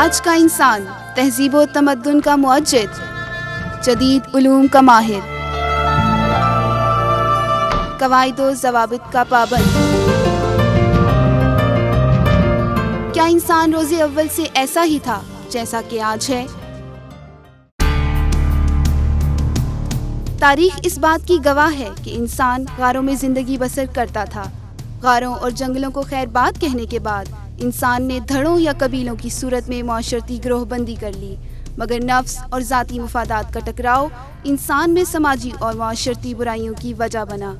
आज का इंसान तहजीब व तमद्दुन का मुअज्जिद, जदीद उलूम का माहिर, कवाइद व ज़वाबित का पाबंद। क्या इंसान रोज़े अव्वल से ऐसा ही था जैसा कि आज है? तारीख इस बात की गवाह है कि इंसान गारों में जिंदगी बसर करता था। गारों और जंगलों को खैरबाद कहने के बाद इंसान ने धड़ों या कबीलों की सूरत में माशरती ग्रोहबंदी कर ली, मगर नफ्स और ज़ाती मुफादात का टकराव इंसान में समाजी और माशरती बुराइयों की वजह बना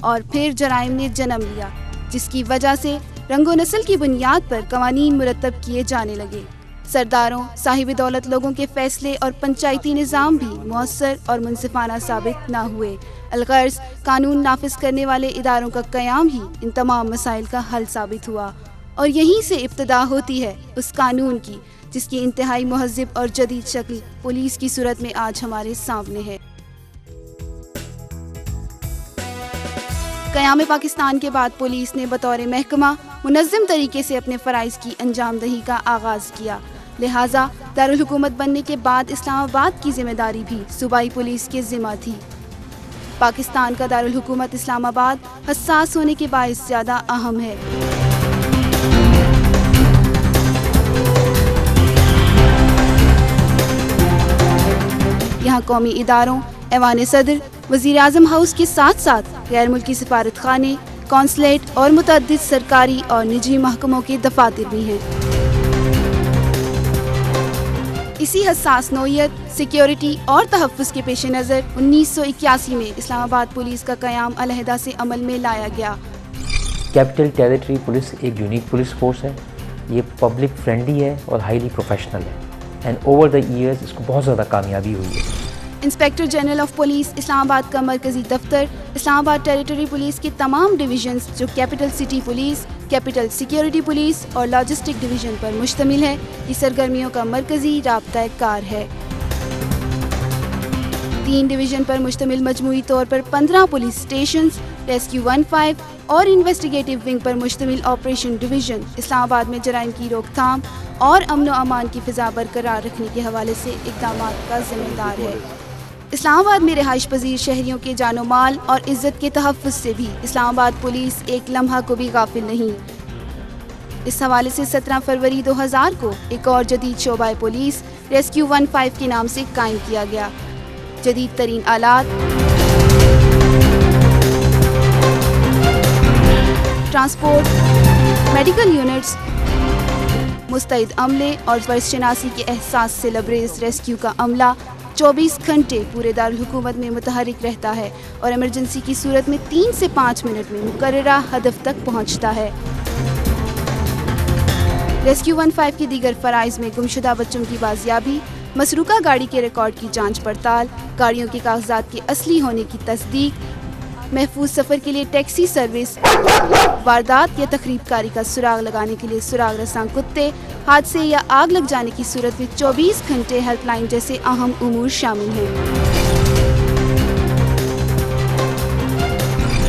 और फिर जराइम ने जन्म लिया, जिसकी वजह से रंगो नस्ल की बुनियाद पर कवानीन मुरतब किए जाने लगे। सरदारों, साहिब दौलत लोगों के फैसले और पंचायती निज़ाम भी मौसर और मुनसिफाना साबित न हुए। अलगर्ज कानून नाफिज करने वाले इदारों का क़याम ही इन तमाम मसाइल का हल साबित हुआ और यहीं से इब्तिदा होती है उस कानून की जिसकी इंतहाई महज़्ज़ब और जदीद शक्ल पुलिस की सूरत में आज हमारे सामने है। क़याम पाकिस्तान के बाद पुलिस ने बतौर महकमा मुनज़्ज़म तरीके से अपने फ़राइज़ की अंजामदही का आगाज़ किया। लिहाजा दारुल हुकूमत बनने के बाद इस्लामाबाद की जिम्मेदारी भी सूबाई पुलिस के ज़िम्मा थी। पाकिस्तान का दारुल हुकूमत इस्लामाबाद हसास होने के बाइस ज़्यादा अहम है। यहाँ कौमी इदारों, ऐवान सदर, वज़ीर आज़म हाउस के साथ साथ गैर मुल्की सिफारत खाने, कौंसलेट और मुतअद्दिद सरकारी और निजी महकमों के दफातर भी हैं। इसी हसास नौयत, सिक्योरिटी और तहफ़्फ़ुज़ के पेश नज़र 1981 में इस्लामाबाद पुलिस का क़याम अलहदा से अमल में लाया गया। कैपिटल टेरिटरी पुलिस एक यूनिक पुलिस फोर्स है। ये पब्लिक फ्रेंडली है और हाईली प्रोफेशनल है एंड ओवर द ईयर्स इसको बहुत ज़्यादा कामयाबी हुई है। Inspector general of police Islamabad का मरकजी दफ्तर इस्लामाबाद टेरिटरी पुलिस के तमाम डिवीजन्स जो capital city police, capital security police और लॉजिस्टिक डिवीजन पर मुश्तमिल है, की सरगर्मियों का मरकजी राब्ता कार है। 3 डिवीजन पर मुश्तमिल मजमूई तौर पर 15 पुलिस स्टेशन, रेस्क्यू 15 और इन्वेस्टिगेटिव विंग पर मुश्तमिल ऑपरेशन डिवीजन इस्लामाबाद में जराइम की रोकथाम और अमन व अमान की फ़िज़ा बरकरार रखने के हवाले से इक़दामात का ज़िम्मेदार है। इस्लामाबाद में रिहाइश पजीर शहरियों के जानो माल और इज़्ज़त के तहफ़्फ़ुज़ से भी इस्लामाबाद पुलिस एक लम्हा को भी गाफिल नहीं। इस हवाले से 17 फरवरी 2000 को एक और जदीद शोबा पुलिस रेस्क्यू 15 के नाम से कायम किया गया। जदीद तरीन आलात, ट्रांसपोर्ट, मेडिकल यूनिट्स, मुस्तैद अमले और फर्शनासी के एहसास से लबरेज रेस्क्यू का अमला 24 घंटे पूरे दारुल हुकूमत में मुतहरिक रहता है और इमरजेंसी की सूरत में 3 से 5 मिनट में मुकर्ररा हदफ तक पहुंचता है। रेस्क्यू 15 के दीगर फ़राइज़ में गुमशुदा बच्चों की बाजियाबी, मसरूका गाड़ी के रिकॉर्ड की जांच पड़ताल, गाड़ियों के कागजात के असली होने की तस्दीक, महफूज सफ़र के लिए टैक्सी सर्विस, वारदात या तखरीबकारी का सुराग लगाने के लिए सुराग रसां कुत्ते, हादसे या आग लग जाने की सूरत में 24 घंटे हेल्पलाइन जैसे अहम उमूर शामिल हैं।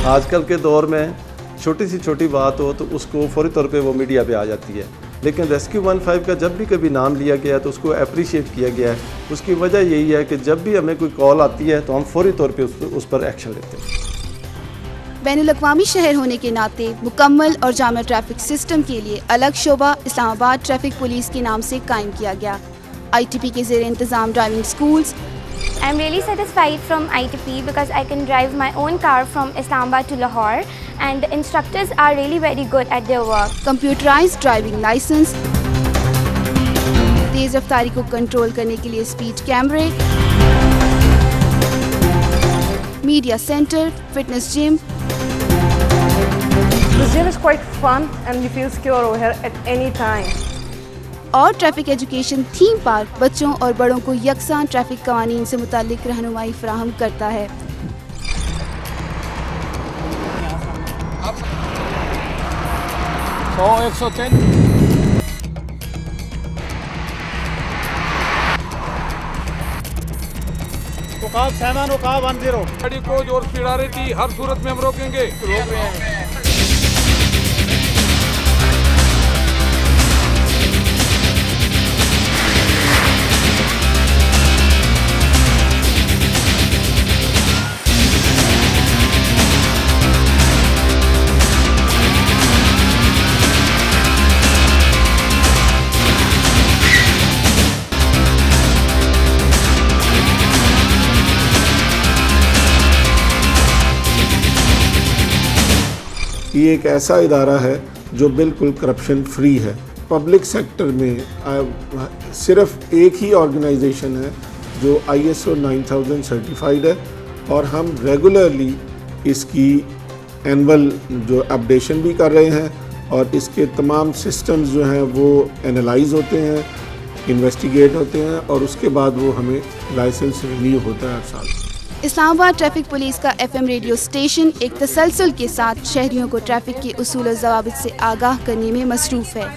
आजकल के दौर में छोटी सी छोटी बात हो तो उसको फौरी तौर पे वो मीडिया पे आ जाती है, लेकिन रेस्क्यू 15 का जब भी कभी नाम लिया गया तो उसको अप्रिशिएट किया गया है। उसकी वजह यही है कि जब भी हमें कोई कॉल आती है तो हम फौरी तौर पे उस पर एक्शन लेते हैं। बैनुल-अक़वामी शहर होने के नाते मुकम्मल और जामा ट्रैफिक सिस्टम के लिए अलग शोबा इस्लामाबाद ट्रैफिक पुलिस के नाम से कायम किया गया। ITP के ज़ेर इंतज़ाम driving schools. I'm really satisfied from ITP because I can drive my own car from Islamabad to Lahore and the instructors are really very good at their work. Computerised driving licence, तेज़ रफ्तारी को control करने के लिए speed कैमरे, media centre, fitness gym. The gym is quite fun and you feel secure over here at any time. और traffic education theme park बच्चों और बड़ों को यकसां ट्रैफिक कवानीन से मुतालिक रहनुमाई फराहम करता है। उकाब सामान उकाब 10 गाड़ी को जोर स्पीड आ रही थी, हर सूरत में हम रोकेंगे, रोक रहे हैं। कि एक ऐसा इदारा है जो बिल्कुल करप्शन फ्री है। पब्लिक सेक्टर में सिर्फ एक ही ऑर्गेनाइजेशन है जो ISO 9000 सर्टिफाइड है और हम रेगुलरली इसकी एनुअल जो अपडेशन भी कर रहे हैं और इसके तमाम सिस्टम्स जो हैं वो एनालाइज होते हैं, इन्वेस्टिगेट होते हैं और उसके बाद वो हमें लाइसेंस रिन्यू होता है हर साल। इस्लामाबाद ट्रैफिक पुलिस का FM रेडियो स्टेशन एक तसलसल के साथ शहरियों को ट्रैफिक के उसूल और ज़वाबित से आगाह करने में मसरूफ़ है।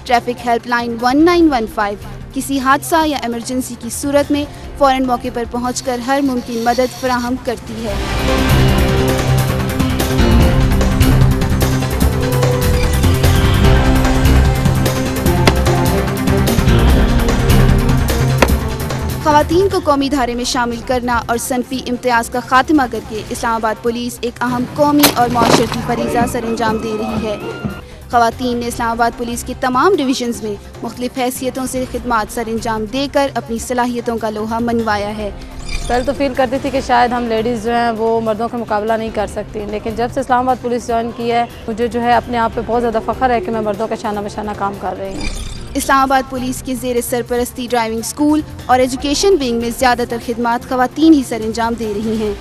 ट्रैफिक हेल्पलाइन 1915 किसी हादसा या इमरजेंसी की सूरत में फ़ौरन मौके पर पहुंचकर हर मुमकिन मदद फराहम करती है। ख़वातीन को कौमी धारे में शामिल करना और सनफ़ी इम्तियाज़ का खात्मा करके इस्लामाबाद पुलिस एक अहम कौमी और माशरती फरीज़ा सरअंजाम दे रही है। ख़वातीन ने इस्लामाबाद पुलिस के तमाम डिवीज़न्स में मुख्तलिफ़ हैसियतों से खिदमात सरअंजाम देकर अपनी सलाहियतों का लोहा मनवाया है। पहले तो फील करती थी कि शायद हम लेडीज़ जो हैं वो मर्दों का मुकाबला नहीं कर सकती, लेकिन जब से इस्लामाबाद पुलिस ज्वाइन की है मुझे जो है अपने आप पे बहुत ज़्यादा फ़ख्र है कि मैं मर्दों का शाना बशाना काम कर रही हूँ। इस्लामाबाद पुलिस के ज़ेर सरपरस्ती ड्राइविंग स्कूल और एजुकेशन विंग में ज़्यादातर खिदमात ख़वातीन ही सरअंजाम दे रही हैं।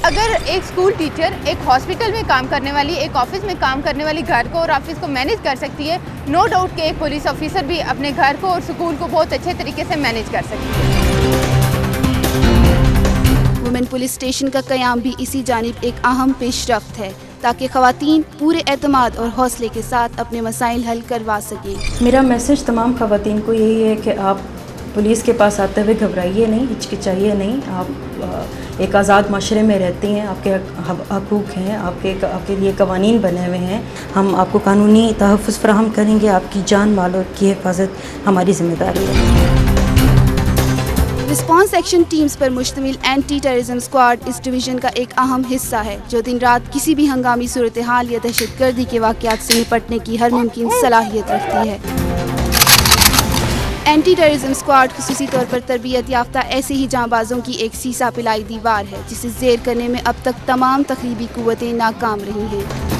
अगर एक स्कूल टीचर एक हॉस्पिटल में काम करने वाली, एक ऑफिस में काम करने वाली घर को और ऑफिस को मैनेज कर सकती है, नो डाउट कि एक पुलिस ऑफिसर भी अपने घर को और स्कूल को बहुत अच्छे तरीके से मैनेज कर सकती है। वुमेन पुलिस स्टेशन का क़याम भी इसी जानिब एक अहम पेशरफ्त है ताकि ख़वातीन पूरे एतमाद और हौसले के साथ अपने मसाइल हल करवा सकें। मेरा मैसेज तमाम ख़वातीन को यही है कि आप पुलिस के पास आते हुए घबराइए नहीं, हिचकिचाइए नहीं। आप एक आज़ाद माशरे में रहती हैं, आपके हकूक़ हैं, आपके लिए कवानीन बने हुए हैं। हम आपको कानूनी तहफ़्फ़ुज़ फराहम करेंगे, आपकी जान माल की हिफाजत हमारी ज़िम्मेदारी है। रिस्पॉन्स एक्शन टीम्स पर मुश्तमिल एंटी टेररिज्म स्क्वाड इस डिवीज़न का एक अहम हिस्सा है जो दिन रात किसी भी हंगामी सूरत हाल या दहशतगर्दी के वाक़यात से निपटने की हर मुमकिन सलाहियत रखती है। एंटी टेररिज्म स्क्वाड खुसूसी तौर पर तरबियत याफ्ता ऐसे ही जांबाजों की एक सीसा पिलाई दीवार है जिसे ज़ेर करने में अब तक तमाम तकरीबी कुव्वतें नाकाम रही हैं।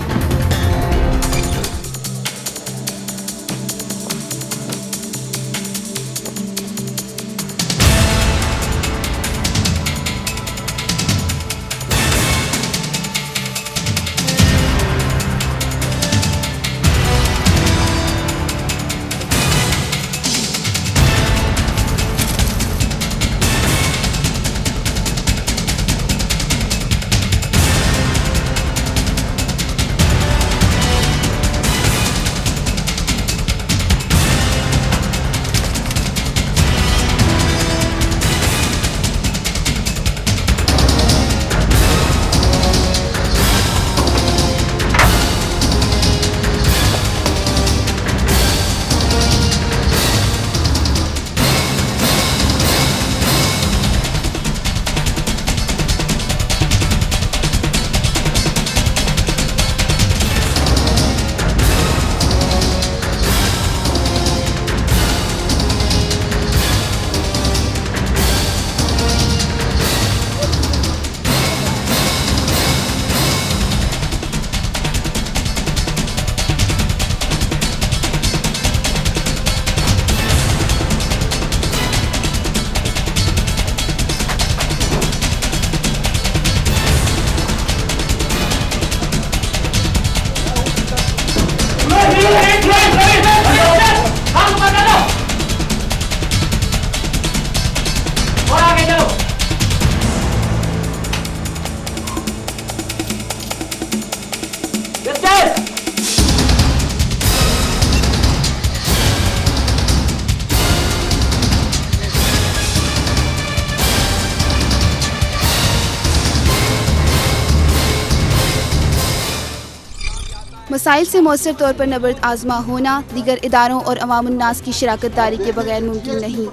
मसाइल से मौसर तौर पर नबर्द आजमा होना दीगर इदारों और अवामुन्नास की शराकत दारी के बगैर मुमकिन नहीं।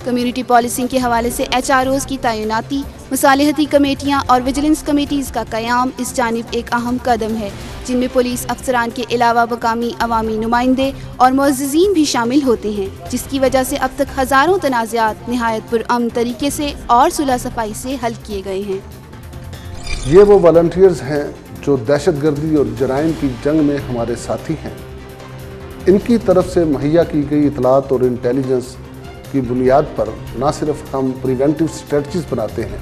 कम्युनिटी पॉलिसिंग के हवाले से HROs की तैनाती, मसालिहती कमेटियाँ और विजिलेंस कमेटीज़ का क़याम इस जानिब एक अहम कदम है जिनमें पुलिस अफसरान के अलावा मकामी अवामी नुमाइंदे और मुअज़्ज़िज़ीन भी शामिल होते हैं, जिसकी वजह से अब तक हज़ारों तनाज़ात नहायत पुरअमन तरीके से और सुलह सफ़ाई से हल किए गए हैं। ये वो वॉलंटियर्स हैं जो दहशतगर्दी और जराइम की जंग में हमारे साथी हैं। इनकी तरफ से मुहैया की गई इतलात और इंटेलिजेंस की बुनियाद पर न सिर्फ हम प्रिवेंटिव स्ट्रेटजीज बनाते हैं,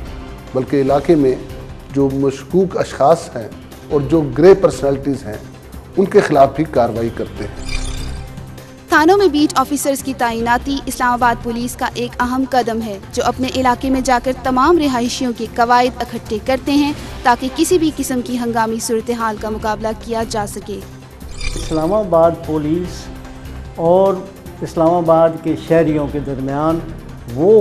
बल्कि इलाके में जो मशकूक अशखास हैं और जो ग्रे पर्सनैलिटीज़ हैं उनके खिलाफ भी कार्रवाई करते हैं। थानों में बीट ऑफिसर्स की तैनाती इस्लामाबाद पुलिस का एक अहम कदम है, जो अपने इलाके में जाकर तमाम रिहायशियों के कवायद इकट्ठे करते हैं ताकि किसी भी किस्म की हंगामी सूरत हाल का मुकाबला किया जा सके। इस्लामाबाद पुलिस और इस्लामाबाद के शहरियों के दरमियान वो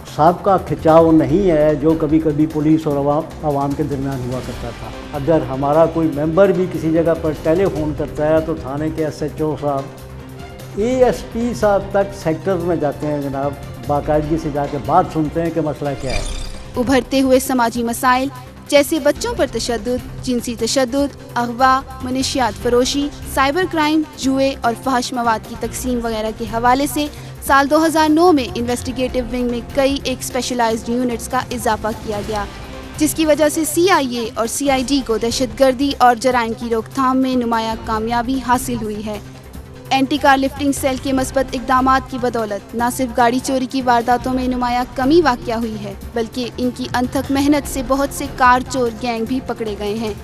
साबका खिंचाव नहीं है जो कभी कभी पुलिस और आवाम के दरमियान हुआ करता था। अगर हमारा कोई मेंबर भी किसी जगह पर टेलीफोन करता है तो थाने के SHO साहब, ASP साहब तक सेक्टर में जाते हैं जनाब, बाकायदगी से जाकर बात सुनते हैं कि मसला क्या है। उभरते हुए समाजी मसाइल जैसे बच्चों पर तशद्दुद, जिनसी तशद्दुद, अगवा, मनशियात फरोशी, साइबर क्राइम, जुए और फहश मवाद की तकसीम वगैरह के हवाले से साल 2009 में इन्वेस्टिगेटिव विंग में कई एक स्पेशलाइज्ड यूनिट्स का इजाफा किया गया, जिसकी वजह से CIA और CID को दहशतगर्दी और जराइम की रोकथाम में नुमाया कामयाबी हासिल हुई है। एंटी कार लिफ्टिंग सेल के मस्बत इकदामात की बदौलत न सिर्फ गाड़ी चोरी की वारदातों में नुमाया कमी वाक़या हुई है, बल्कि इनकी अनथक मेहनत से बहुत से कार चोर गैंग भी पकड़े गए हैं।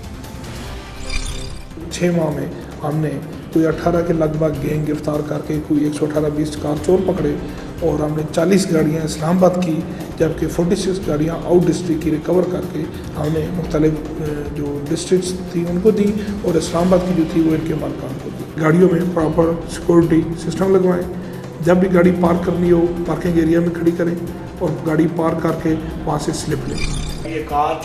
6 माह में हमने कोई 18 के लगभग गैंग गिरफ्तार करके कोई 118-120 कार चोर पकड़े और हमने 40 गाड़ियाँ इस्लामाबाद की, जबकि 46 गाड़ियाँ आउट डिस्ट्रिक्ट की रिकवर करके हमने मुख्तलिफ जो डिस्ट्रिक्ट थी उनको दी और इस्लामाबाद की जो थी वो इनके मालिकान को दी। गाड़ियों में प्रॉपर सिक्योरिटी सिस्टम लगवाएं, जब भी गाड़ी पार्क करनी हो पार्किंग एरिया में खड़ी करें और गाड़ी पार्क करके वहाँ से स्लिप लें। ये कार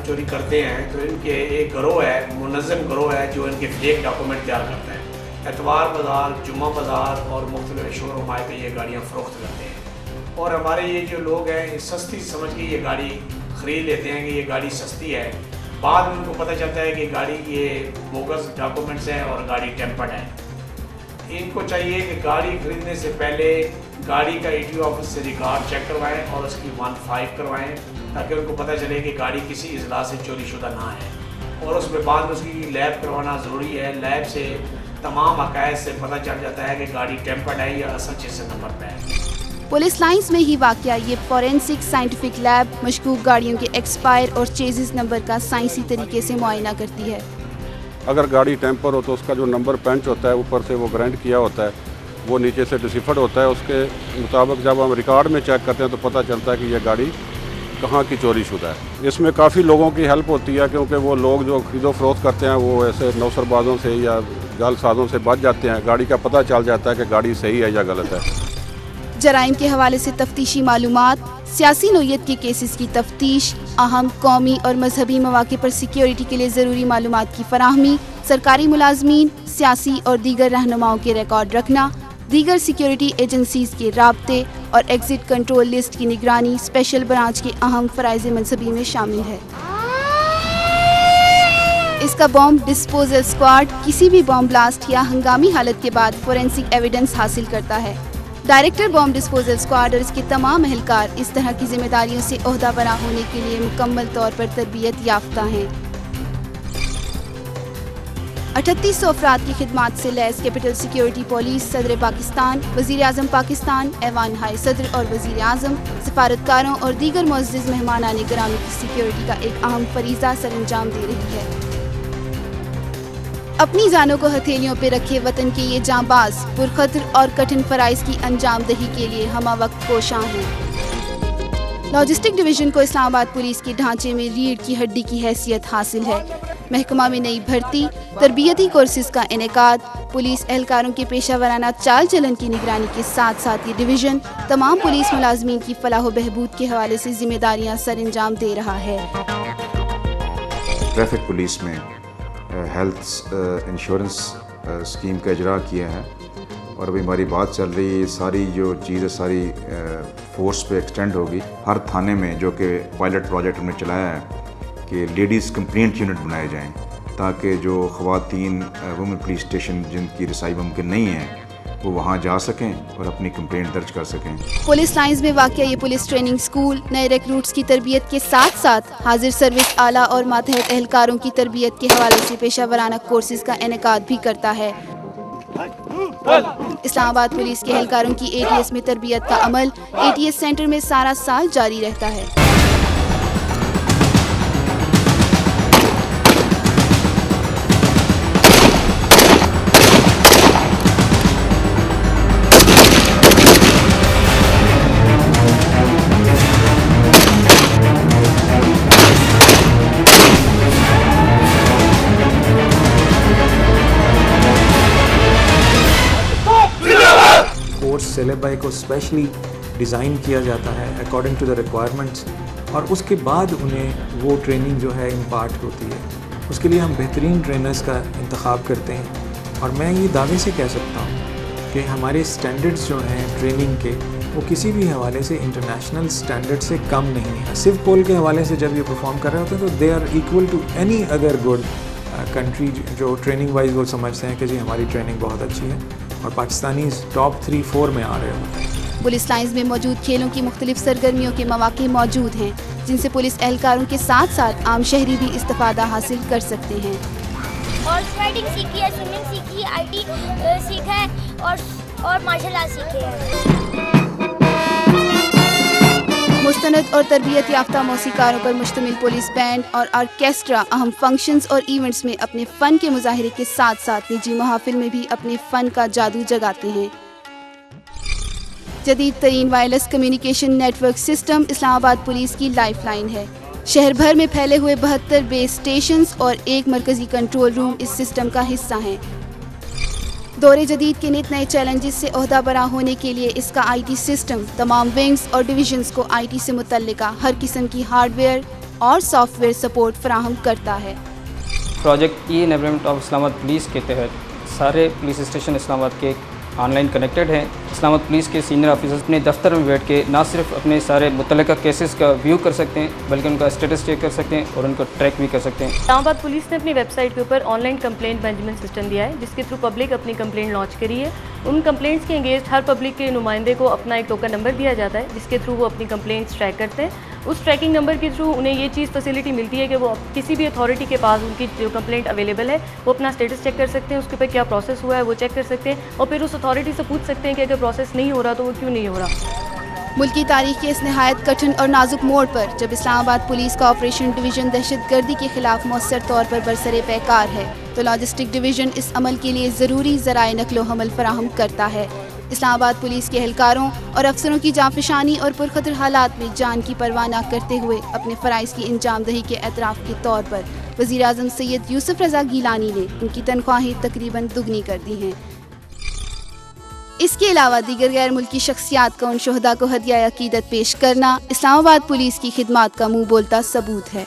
चोरी करते हैं तो इनके एक गिरोह है, मुनज़्ज़म गिरोह है जो इनके फेक डॉक्यूमेंट तैयार करता है। एतवार बाज़ार, जुम्मा बाज़ार और मुख्तलिफ शोरूम पे ये गाड़ियाँ फ़रोख्त करते हैं और हमारे ये जो लोग हैं ये सस्ती समझ के ये गाड़ी ख़रीद लेते हैं कि ये गाड़ी सस्ती है। बाद में उनको पता चलता है कि गाड़ी ये बोगस डॉक्यूमेंट्स हैं और गाड़ी टेम्पर्ड है। इनको चाहिए कि गाड़ी खरीदने से पहले गाड़ी का ETO ऑफिस से रिकॉर्ड चेक करवाएं और उसकी 1.5 करवाएं ताकि उनको पता चले कि गाड़ी किसी इजला से चोरी शुदा ना है। और उसके बाद उसकी लैब करवाना ज़रूरी है। लैब से तमाम हक़ाइक़ से पता चल जाता है कि गाड़ी टेम्पर्ड है या असल चीज़ से नंबर पे है। पुलिस लाइंस में ही वाक़या ये फॉरेंसिक साइंटिफिक लैब मशकूक गाड़ियों के एक्सपायर और चेजिस नंबर का साइंसी तरीके से मुआयना करती है। अगर गाड़ी टेम्पर हो तो उसका जो नंबर पंच होता है ऊपर से वो ग्राइंड किया होता है, वो नीचे से डिसिफर्ड होता है। उसके मुताबिक जब हम रिकॉर्ड में चेक करते हैं तो पता चलता है कि यह गाड़ी कहाँ की चोरी शुदा है। इसमें काफ़ी लोगों की हेल्प होती है क्योंकि वो लोग जो खरीदो फरोख्त करते हैं वो ऐसे नौसरबाजों से या जालसाजों से बच जाते हैं। गाड़ी का पता चल जाता है कि गाड़ी सही है या गलत है। जराइम के हवाले से तफ्तीशी मालूमात, सियासी नोयत के केसेस की तफ्तीश, अहम कौमी और मजहबी मौके पर सिक्योरिटी के लिए ज़रूरी मालूमात की फराहमी, सरकारी मुलाजमीन, सियासी और दीगर रहनुमाओं के रिकॉर्ड रखना, दीगर सिक्योरिटी एजेंसीज के राब्ते और एग्जिट कंट्रोल लिस्ट की निगरानी स्पेशल ब्रांच के अहम फ़राइज़ मनसबी में शामिल है। इसका बॉम्ब डिस्पोजल स्क्वाड किसी भी बॉम्ब ब्लास्ट या हंगामी हालत के बाद फोरेंसिक एविडेंस हासिल करता है। डायरेक्टर बॉम्ब डिस्पोजल स्क्वाड और इसके तमाम एहलकार इस तरह की जिम्मेदारियों से ओहदा बना होने के लिए मुकम्मल तौर पर तरबियत याफ्ता हैं। 3800 अफराद की खिदमात से लैस कैपिटल सिक्योरिटी पुलिस, सदर पाकिस्तान, वज़ीर आज़म पाकिस्तान, ऐवान हाई सदर और वज़ीर आज़म, सफारतकारों और दीगर मुअज़्ज़ज़ मेहमानाने गिरामी की सिक्योरिटी का एक अहम फरीज़ा सरअंजाम दे रही है। अपनी जानों को हथेलियों पर रखे वतन के ये जांबाज पुरखतर और कठिन फ़राइज़ की अंजाम दही के लिए हमा वक्त कोशां हैं। लॉजिस्टिक डिवीज़न को इस्लामाबाद पुलिस के ढांचे में रीढ़ की हड्डी की हैसियत हासिल है। महकमा में नई भर्ती, तरबियती कोर्सेज का इनेकाद, पुलिस एहलकारों के पेशा वराना चाल चलन की निगरानी के साथ साथ ये डिवीज़न तमाम पुलिस मुलाजमीन की फलाह बहबूद के हवाले से जिम्मेदारियाँ सर अंजाम दे रहा है। ट्रैफिक पुलिस में हेल्थ इंश्योरेंस स्कीम का इजरा किया है और अभी हमारी बात चल रही है, सारी जो चीज़ें सारी फोर्स पे एक्सटेंड होगी। हर थाने में जो कि पायलट प्रोजेक्ट हमने चलाया है कि लेडीज़ कंप्लेंट यूनिट बनाए जाएं ताकि जो ख़वातीन वुमेन पुलिस स्टेशन जिनकी रसाई मुमकिन नहीं है वो वहाँ जा सकें और अपनी कंप्लेंट दर्ज कर सकें। पुलिस लाइंस में वाक़या ये पुलिस ट्रेनिंग स्कूल नए रिक्रूट्स की तरबियत के साथ साथ हाजिर सर्विस आला और मातहत एहलकारों की तरबियत के हवाले से पेशा वराना कोर्सेज का इनेकाद भी करता है। इस्लामाबाद पुलिस के एहलकारों की ATS में तरबियत का अमल ATS सेंटर में सारा साल जारी रहता है। कोर्स सिलेबस को स्पेशली डिज़ाइन किया जाता है अकॉर्डिंग टू द रिक्वायरमेंट्स और उसके बाद उन्हें वो ट्रेनिंग जो है इम्पार्ट होती है। उसके लिए हम बेहतरीन ट्रेनर्स का इंतखाब करते हैं और मैं ये दावे से कह सकता हूँ कि हमारे स्टैंडर्ड्स जो हैं ट्रेनिंग के वो किसी भी हवाले से इंटरनेशनल स्टैंडर्ड से कम नहीं है। सिर्फ पोल के हवाले से जब ये परफॉर्म कर रहे होते हैं तो they are equal to any other good country जो ट्रेनिंग वाइज वो समझते हैं कि जी हमारी ट्रेनिंग बहुत अच्छी है और पाकिस्तानी टॉप 3-4 में आ रहे होते हैं। पुलिस लाइंस में मौजूद खेलों की मुख्तलिफ सरगर्मियों के मौके मौजूद हैं जिनसे पुलिस एहलकारों के साथ साथ आम शहरी भी इस्तिफादा हासिल कर सकते हैं। हॉर्स राइडिंग सीखी है, स्विमिंग सीखी है, IT सीखा है और मार्शल आर्ट सीखे हैं। मुस्तनद और तरबियत याफ्ता मौसीकारों पर मुश्तमिल पुलिस बैंड और आर्केस्ट्रा अहम फंक्शंस और इवेंट्स में अपने फ़न के मुजाहिरे के साथ साथ निजी महाफिल में भी अपने फ़न का जादू जगाते हैं। जदीद तरीन wireless communication network system Islamabad police की लाइफलाइन है। शहर भर में फैले हुए 72 बेस स्टेशंस और एक मरकजी कंट्रोल रूम इस सिस्टम का हिस्सा हैं। दौरे जदीद के नित नए चैलेंजेस से ओहदा बरा होने के लिए इसका IT सिस्टम तमाम विंग्स और डिविजन्स को IT से मुतल्लिका हर किस्म की हार्डवेयर और सॉफ्टवेयर सपोर्ट फराहम करता है। प्रोजेक्ट ई-एनेबलमेंट ऑफ इस्लामाबाद पुलिस के तहत सारे पुलिस स्टेशन इस्लामाबाद के ऑनलाइन कनेक्टेड हैं। इस्लामाबाद पुलिस के सीनियर ऑफिसर्स अपने दफ्तर में बैठ के ना सिर्फ अपने सारे मुतल्लिका केसेस का व्यू कर सकते हैं बल्कि उनका स्टेटस चेक कर सकते हैं और उनको ट्रैक भी कर सकते हैं। इस्लामाबाद पुलिस ने अपनी वेबसाइट के ऊपर ऑनलाइन कंप्लेंट मैनेजमेंट सिस्टम दिया है जिसके थ्रू पब्लिक अपनी कंप्लेंट लॉन्च करी है। उन कंप्लेंट्स के एंगेज्ड हर पब्लिक के नुमाइंदे को अपना एक टोकन नंबर दिया जाता है जिसके थ्रू वो अपनी कंप्लेंट्स ट्रैक करते हैं। उस ट्रैकिंग नंबर के थ्रू उन्हें ये चीज़ फैसिलिटी मिलती है कि वो किसी भी अथॉरिटी के पास उनकी जो कंप्लेंट अवेलेबल है वो अपना स्टेटस चेक कर सकते हैं, उसके ऊपर क्या प्रोसेस हुआ है वो चेक कर सकते हैं और फिर उस अथॉरिटी से पूछ सकते हैं कि अगर प्रोसेस नहीं हो रहा तो वो क्यों नहीं हो रहा। मुल्क की तारीख के इस नहायत कठिन और नाजुक मोड़ पर जब इस्लामाबाद पुलिस का ऑपरेशन डिवीज़न दहशतगर्दी के खिलाफ मौसर तौर पर बरसरे पैकार है तो लॉजिस्टिक डिवीज़न इस अमल के लिए ज़रूरी ज़राए नकलो हमल फराहम करता है। इस्लामाबाद पुलिस के एहलकारों और अफसरों की जांफशानी और पुरखतर हालात में जान की परवाह न करते हुए अपने फ़राइज़ की इंजामदही के एतराफ़ के तौर पर वज़ीर आज़म सैयद यूसुफ रज़ा गीलानी ने उनकी तनख्वाहें तकरीबन दुगनी कर दी हैं। इसके अलावा दीगर गैर मुल्की शख्सियात का उन शोहदा को हदिया अकीदत पेश करना इस्लामाबाद पुलिस की खिदमात का मुँह बोलता सबूत है।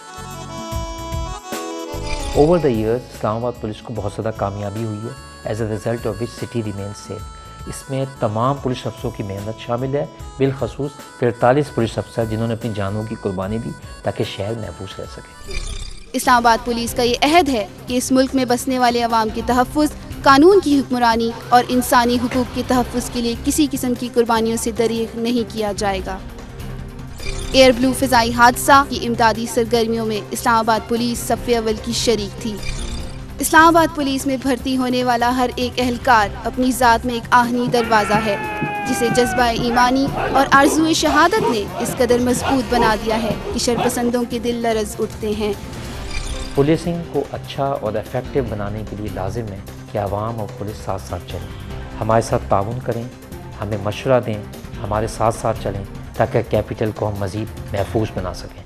Over the years Islamabad police को बहुत ज़्यादा कामयाबी हुई है as a result of which city remain safe. इसमें तमाम पुलिस अफसरों की मेहनत शामिल है, बिलखसूस 43 पुलिस अफसर जिन्होंने अपनी जानों की कुर्बानी दी ताकि शहर महफूज रह सके। इस्लामाबाद पुलिस का ये अहद है कि इस मुल्क में बसने वाले अवाम के तहफ़्फ़ुज़, कानून की हुक्मरानी और इंसानी हुकूक के तहफ़्फ़ुज़ के लिए किसी किस्म की कुर्बानियों से दरीग नहीं किया जाएगा। एयर ब्लू फ़िज़ाई हादसा की इमदादी सरगर्मियों में इस्लामाबाद पुलिस सफ़े अव्वल की शरीक थी। इस्लामाबाद पुलिस में भर्ती होने वाला हर एक एहलकार अपनी ज़ात में एक आहनी दरवाज़ा है जिसे जज्बा ईमानी और आरज़ुए शहादत ने इस कदर मजबूत बना दिया है कि शरपसंदों के दिल लरज़ उठते हैं। पुलिसिंग को अच्छा और इफ़ेक्टिव बनाने के लिए लाजिम है कि आवाम और पुलिस साथ साथ चलें, हमारे साथ ताउन करें, हमें मशवरा दें, हमारे साथ साथ चलें ताकि कैपिटल को हम मज़ीद महफूज बना सकें।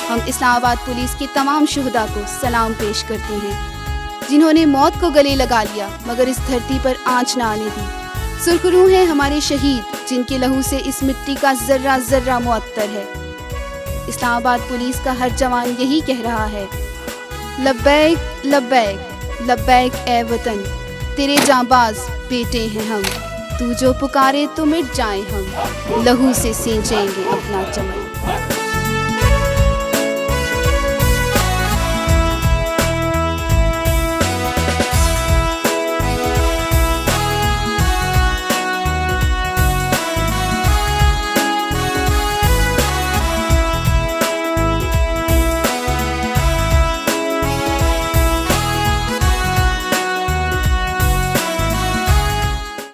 हम इस्लामाबाद पुलिस के तमाम शुहदा को सलाम पेश करते हैं जिन्होंने मौत को गले लगा लिया मगर इस धरती पर आँच न आने दी। सुर्खरू हैं हमारे शहीद जिनके लहू से इस मिट्टी का जर्रा जर्रा मुअत्तर है। इस्लामाबाद पुलिस का हर जवान यही कह रहा है, लब्बैक लब्बैक लब्बैक ए वतन, तेरे जांबाज बेटे हैं हम। तू जो पुकारे तो मिट जाए हम, लहू से सींचेंगे अपना चमन।